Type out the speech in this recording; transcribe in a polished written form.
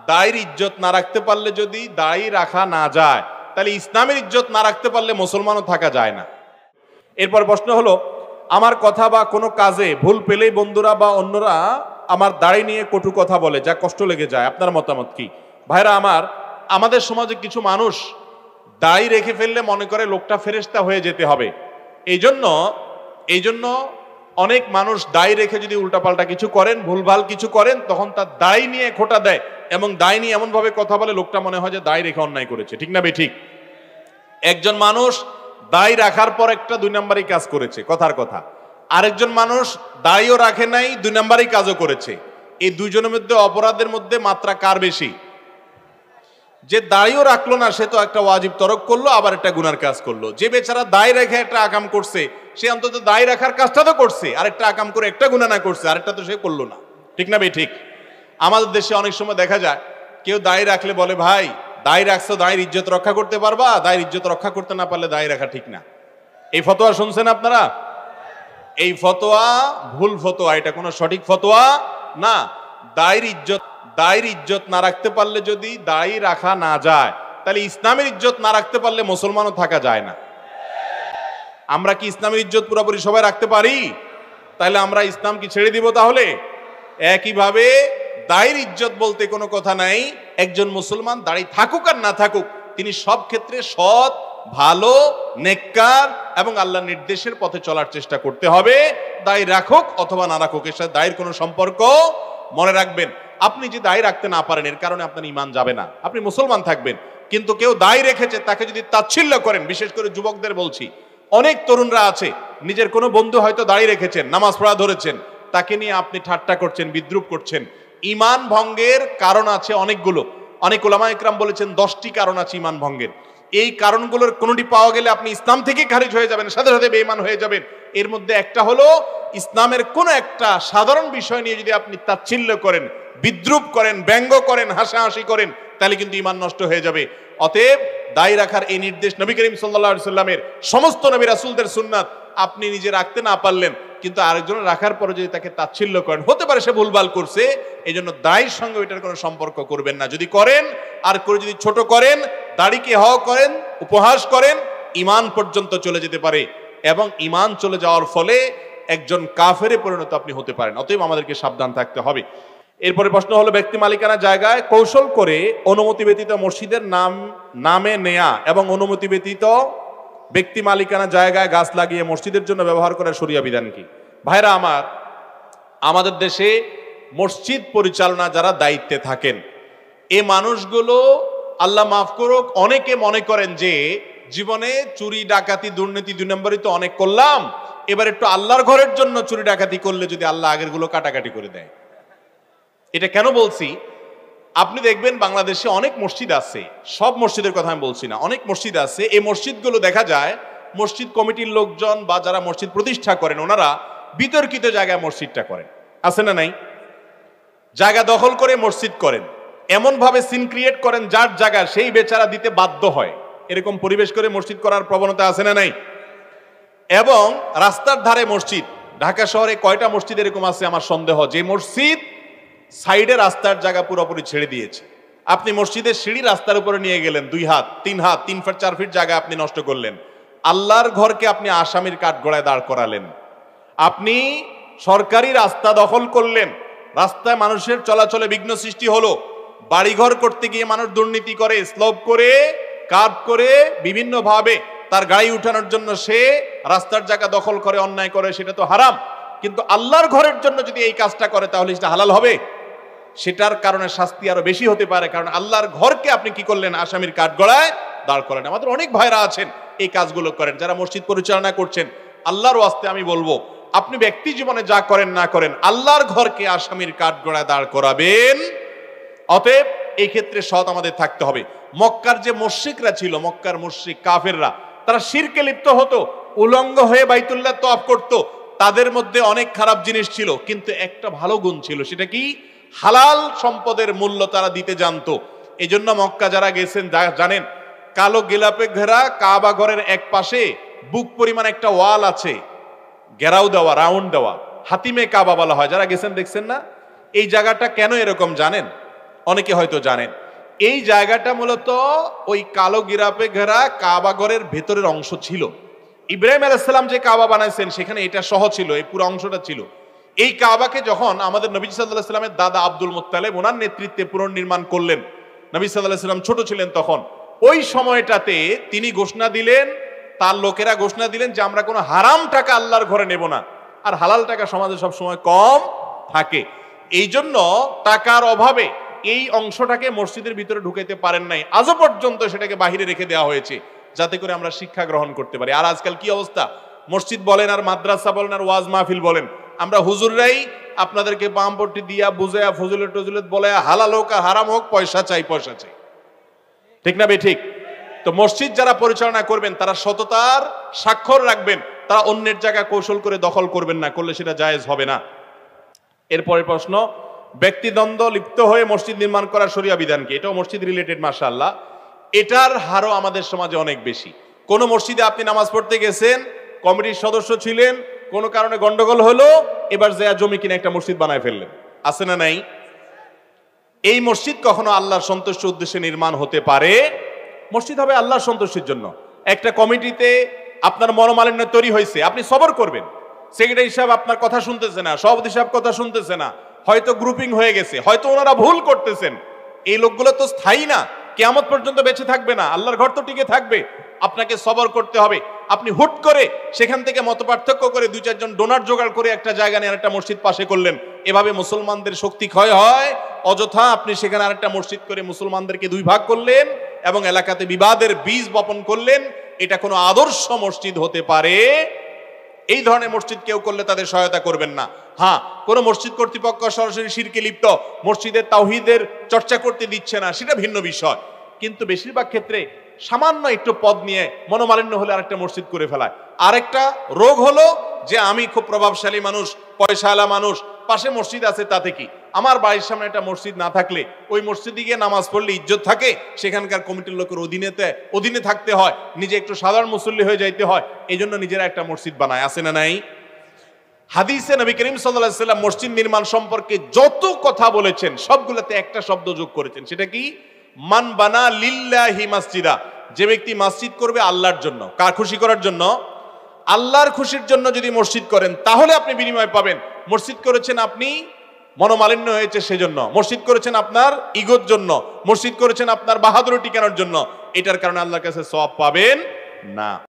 দায়ের ইজ্জত না রাখতে পারলে, যদি দাড়ি রাখা না যায়, তাহলে ইসলামের ইজ্জত না রাখতে পারলে মুসলমানও থাকা যায় না। এরপর প্রশ্ন হলো, আমার কথা বা কোনো কাজে ভুল পেলেই বন্ধুরা বা অন্যরা আমার দাড়ি নিয়ে কটু কথা বলে, যা কষ্ট লেগে যায়, আপনার মতামত কি? ভাইরা আমার, আমাদের সমাজে কিছু মানুষ দাড়ি রেখে ফেললে মনে করে লোকটা ফেরেশতা হয়ে যেতে হবে। এই জন্য অনেক মানুষ দাড়ি রেখে যদি উল্টাপাল্টা কিছু করেন, ভুলভাল কিছু করেন, তখন তার দাড়ি নিয়ে খোঁটা দেয় এবং দাড়ি নিয়ে এমন ভাবে কথা বলে লোকটা মনে হয় যে দাড়ি রেখে অন্যায় করেছে। ঠিক না ঠিক? একজন মানুষ দাড়ি রাখার পর একটা 2 নম্বরই কাজ করেছে, কথার কথা। আরেকজন মানুষ দাড়িও রাখে নাই, 2 নম্বরই কাজও করেছে। এই দুইজনের মধ্যে অপরাধের মধ্যে মাত্রা কার বেশি? যে দাড়িও রাখলো না সে তো একটা ওয়াজিব তরক করলো, আবার একটা গুনার কাজ করলো। যে বেচারা দাড়ি রেখে একটা আকাম করছে, সে অন্তত দাড়ি রাখার কাজটা তো করছে, আরেকটা আকাম করে একটা গুনাহ না করছে, আরেকটা তো সে করলো না। ঠিক না ঠিক? আমাদের দেশে অনেক সময় দেখা যায় কেউ দাড়ি রাখলে বলে, ভাই দাড়ি রাখছো, দাড়ির ইজ্জত রক্ষা করতে পারবা? দাড়ির ইজ্জত রক্ষা করতে না পারলে দাড়ি রাখা ঠিক না। এই ফতোয়া শুনছেন আপনারা? এই ফতোয়া ভুল ফতোয়া, এটা কোনো সঠিক ফতোয়া না। দাড়ির ইজ্জত না রাখতে পারলে, যদি দাড়ি রাখা না যায়, তাহলে ইসলামের ইজ্জত না রাখতে পারলে মুসলমানও থাকা যায় না। আমরা কি ইসলামের ইজ্জত পুরোপুরি সবাই রাখতে পারি? তাহলে আমরা ইসলাম কি ছেড়ে দিব? তাহলে একইভাবে দাড়ির ইজ্জত বলতে কোনো কথা নাই। একজন মুসলমান দাড়ি থাকুক আর না থাকুক, তিনি সব ক্ষেত্রে সৎ, ভালো, নেককার এবং আল্লাহর নির্দেশের পথে চলার চেষ্টা করতে হবে। দাড়ি রাখুক অথবা না রাখুক, এর সাথে দাড়ির কোনো সম্পর্ক। মনে রাখবেন, আপনি যে দাড়ি রাখতে না পারেন এর কারণে আপনার ঈমান যাবে না, আপনি মুসলমান থাকবেন। কিন্তু কেউ দাড়ি রেখেছে, তাকে যদি তাচ্ছিল্য করেন, বিশেষ করে যুবকদের বলছি, অনেক তরুণরা আছে, নিজের কোনো বন্ধু হয়তো দাড়ি রেখেছেন, নামাজ পড়া ধরেছেন, তাকে নিয়ে আপনি ঠাট্টা করছেন, বিদ্রুপ করছেন। ঈমান ভঙ্গের কারণ আছে অনেকগুলো। অনেক উলামা ইকরাম বলেছেন 10টি কারণ আছে ঈমান ভঙ্গের। এই কারণগুলোর কোনোটি পাওয়া গেলে আপনি ইসলাম থেকে খারিজ হয়ে যাবেন, সাথে সাথে বেঈমান হয়ে যাবেন। এর মধ্যে একটা হলো, ইসলামের কোন একটা সাধারণ বিষয় নিয়ে যদি আপনি তাচ্ছিল্য করেন, বিদ্রুপ করেন, ব্যঙ্গ করেন, হাসাহাসি করেন, তাহলে কিন্তু ঈমান নষ্ট হয়ে যাবে। অতএব দাড়ি রাখার এই নির্দেশ নবী করিম সাল্লাল্লাহু আলাইহি সাল্লামের, সমস্ত নবী রাসূলদের সুন্নাত। আপনি নিজে রাখতে না পারলেন, কিন্তু আরেকজন রাখার পরে যদি তাকে তাচ্ছিল্য করেন, হতে পারে সে ভুলভাল করছে, এই জন্য দাড়ির সঙ্গে ওইটার কোনো সম্পর্ক করবেন না। যদি করেন, আর করে যদি ছোট করেন, দাড়িকে হওয়া করেন, উপহাস করেন, ঈমান পর্যন্ত চলে যেতে পারে এবং ঈমান চলে যাওয়ার ফলে একজন কাফেরে পরিণত আপনি হতে পারেন। অতএব আমাদেরকে সাবধান থাকতে হবে। এরপরে প্রশ্ন হলো, ব্যক্তি মালিকানা জায়গায় কৌশল করে অনুমতি ব্যতীত মসজিদের নামে নেয়া এবং অনুমতি ব্যতীত ব্যক্তি মালিকানা জায়গায় গাছ লাগিয়ে মসজিদের জন্য ব্যবহার করার শরিয়া বিধান কি? ভাইরা আমার, আমাদের দেশে মসজিদ পরিচালনা যারা দায়িত্বে থাকেন, এই মানুষগুলো, আল্লাহ মাফ করুক, অনেকে মনে করেন যে জীবনে চুরি ডাকাতি দুর্নীতি 2 নম্বরই তো অনেক করলাম, এবার একটু আল্লাহর ঘরের জন্য চুরি ডাকাতি করলে যদি আল্লাহ আগের গুলো কাটাকাটি করে দেয়। এটা কেন বলছি? আপনি দেখবেন বাংলাদেশে অনেক মসজিদ আছে, সব মসজিদের কথা আমি বলছি না, অনেক মসজিদ আছে, এই মসজিদগুলো দেখা যায় মসজিদ কমিটির লোকজন বা যারা মসজিদ প্রতিষ্ঠা করেন, ওনারা বিতর্কিত জায়গায় মসজিদটা করেন, আছে না নাই? জায়গা দখল করে মসজিদ করেন, এমন ভাবে সিন ক্রিয়েট করেন যার জায়গা সেই বেচারা দিতে বাধ্য হয়, এরকম পরিবেশ করে মসজিদ করার প্রবণতা আছে না নাই? এবং রাস্তার ধারে মসজিদ, ঢাকা শহরে কয়টা মসজিদ এরকম আছে আমার সন্দেহ, যে মসজিদ সাইডে রাস্তার জায়গা পুরোপুরি ছেড়ে দিয়েছে। আপনি মসজিদের সিঁড়ি রাস্তার উপরে নিয়ে গেলেন, 2 হাত 3 হাত 3 ফিট 4 ফিট জায়গা আপনি নষ্ট করলেন। আল্লাহর ঘরকে আপনি আসামির কাঠগড়ায় দাঁড় করালেন। আপনি সরকারি রাস্তা দখল করলেন, রাস্তায় মানুষের চলাচলে বিঘ্ন সৃষ্টি হলো। বাড়িঘর করতে গিয়ে মানুষ দুর্নীতি করে, স্লোপ করে, কার্ভ করে, বিভিন্ন ভাবে তার গাড়ি উঠানোর জন্য সে রাস্তার জায়গা দখল করে, অন্যায় করে, সেটা তো হারাম। কিন্তু আল্লাহর ঘরের জন্য যদি এই কাজটা করে তাহলে সেটা হালাল হবে? সেটার কারণে শাস্তি আরো বেশি হতে পারে, কারণ আল্লাহর ঘরকে আপনি কি করলেন? আসামির কাঠগড়ায় দাঁড় করেন। আমাদের অনেক ভাইরা আছেন এই কাজগুলো করেন, যারা মসজিদ পরিচালনা করছেন। আল্লাহর ওয়াস্তে আমি বলবো, আপনি ব্যক্তি জীবনে যা করেন না করেন, আল্লাহর ঘরকে আসামির কাঠগড়ায় দাঁড় করাবেন। অতএব এই ক্ষেত্রে সৎ আমাদের থাকতে হবে। মক্কার যে মুশরিকরা ছিল, মক্কার মুশরিক কাফেররা, তারা শিরকে লিপ্ত হতো, উলঙ্গ হয়ে বাইতুল্লাহ তওয়াফ করত। তাদের মধ্যে অনেক খারাপ জিনিস ছিল, কিন্তু একটা ভালো গুণ ছিল, সেটা কি? হালাল সম্পদের মূল্য তারা দিতে জানতো। এই জন্য মক্কা যারা গেছেন জানেন, কালো গেলাপে ঘেরা কাবা ঘরের এক পাশে বুক পরিমাণ একটা ওয়াল আছে, ঘেরাও দেওয়া, রাউন্ড দেওয়া, হাতিমে কাবা বলা হয়। যারা গেছেন দেখছেন না? এই জায়গাটা কেন এরকম জানেন? অনেকে হয়তো জানেন এই জায়গাটা মূলত ওই কালো গিরাপে ঘেরা কাবাগরের ভেতরের অংশ ছিল। ইব্রাহিম আলাইহিস সালাম যে কাবা বানাইছেন সেখানে এটা সহ ছিল, এই পুরো অংশটা ছিল। এই কাবাকে যখন আমাদের নবী সাল্লাল্লাহু আলাইহি ওয়াসাল্লামের দাদা আব্দুল মুত্তালিব ওনার নেতৃত্বে পুনর্নির্মাণ করলেন, নবী সাল্লাল্লাহু আলাইহি ওয়াসাল্লাম ছোট ছিলেন তখন, ওই সময়টাতে তিনি ঘোষণা দিলেন, তার লোকেরা ঘোষণা দিলেন যে আমরা কোনো হারাম টাকা আল্লাহর ঘরে নেব না, আর হালাল টাকা সমাজে সবসময় কম থাকে। এই জন্য টাকার অভাবে এই অংশটাকে মসজিদের ভিতরে ঢুকাইতে পারেন নাই, আজও পর্যন্ত সেটাকে বাহিরে রেখে দেওয়া হয়েছে যাতে করে আমরা শিক্ষা গ্রহণ করতে পারি। আর আজকাল কি অবস্থা, মসজিদ বলেন আর মাদ্রাসা বলেন আর ওয়াজ মাহফিল বলেন, আমরা হুজুররাই আপনাদেরকে বামপট্টি দিয়া বুঝায়া ফজুলত টজুলত বলে হালাল হোক আর হারাম হোক পয়সা চাই পয়সা চাই, ঠিক না বে ঠিক? তো মসজিদ যারা পরিচালনা করবেন তারা সততার স্বাক্ষর রাখবেন, তারা অন্যের জায়গা কৌশল করে দখল করবেন না, করলে সেটা জায়েজ হবে না। এরপরের প্রশ্ন, ব্যক্তিদ্বন্দ্ব লিপ্ত হয়ে মসজিদ নির্মাণ করার শরিয়া বিধান কি? এটাও মসজিদ রিলেটেড মাশাআল্লাহ। এটার হারও আমাদের সমাজে অনেক বেশি। কোন মসজিদে আপনি নামাজ পড়তে গেছেন, কমিটির সদস্য ছিলেন, কোনো কারণে গন্ডগোল হলো, এবার যা জমি কিনে একটা মসজিদ বানায় ফেললেন, আছে না নাই? এই মসজিদ কখনো আল্লাহর সন্তুষ্টির উদ্দেশ্যে নির্মাণ হতে পারে? মসজিদ হবে আল্লাহর সন্তুষ্টির জন্য। একটা কমিটিতে আপনার মনোমালিন্য তৈরি হয়েছে, আপনি সবর করবেন। সেক্রেটারি সাহেব আপনার কথা শুনতেছে না, সভাপতি সাহেব কথা শুনতেছে না, হয়তো গ্রুপিং হয়ে গেছে, হয়তো ওনারা ভুল করতেছেন। এই লোকগুলো তো স্থায়ী না, কিয়ামত পর্যন্ত বেঁচে থাকবে না, আল্লাহর ঘর তো টিকে থাকবে। আপনাকে সবর করতে হবে। আপনি হুট করে সেখান থেকে মতপার্থক্য করে দুই চারজন ডোনার জোগাড় করে একটা জায়গা নিয়ে আরেকটা মসজিদ পাশে করলেন, এভাবে মুসলমানদের শক্তি ক্ষয় হয়। অযথা আপনি সেখানে আরেকটা মসজিদ করে মুসলমানদেরকে দুই ভাগ করলেন এবং এলাকাতে বিবাদের বীজ বপন করলেন। এটা কোনো আদর্শ মসজিদ হতে পারে? এই ধরনের মসজিদ কেউ করলে তাদের সহায়তা করবেন না। হ্যাঁ, কোন মসজিদ কর্তৃপক্ষ সরাসরি শিরকে লিপ্ত, মসজিদের তাওহীদের চর্চা করতে দিচ্ছে না, সেটা ভিন্ন বিষয়। কিন্তু বেশিরভাগ ক্ষেত্রে সামান্য একটু পদ নিয়ে মনোমালিন্য হলে আরেকটা মসজিদ করে ফেলায়। আরেকটা রোগ হলো যে আমি খুব প্রভাবশালী মানুষ, পয়সাওয়ালা মানুষ, পাশে মসজিদ আছে, তাতে কি? আমার বাড়ির সামনে একটা মসজিদ না থাকলে ওই মসজিদে গিয়ে নামাজ পড়লে ইজ্জত থাকে, সেখানকার কমিটির লোকের অধীনে থাকতে হয়, নিজে একটু সাধারণ মুসল্লি হয়ে যাইতে হয়, এই জন্য নিজেরা একটা মসজিদ বানায়, আছে না নাই? হাদিসে নবী করিম সাল্লাল্লাহু আলাইহি ওয়াসাল্লাম মসজিদ নির্মাণ সম্পর্কে যত কথা বলেছেন সবগুলোতে একটা শব্দ যোগ করেছেন, সেটা কি? মান বানা লিল্লাহি মাসজিদা। যে ব্যক্তি মসজিদ করবে আল্লাহর জন্য, কার খুশি করার জন্য? আল্লাহর খুশির জন্য যদি মসজিদ করেন তাহলে আপনি বিনিময় পাবেন। মসজিদ করেছেন আপনি মনোমালিন্য হয়েছে সেজন্য, মসজিদ করেছেন আপনার ইগোর জন্য, মসজিদ করেছেন আপনার বাহাদুরি টিকানোর জন্য, এটার কারণে আল্লাহর কাছে সওয়াব পাবেন না।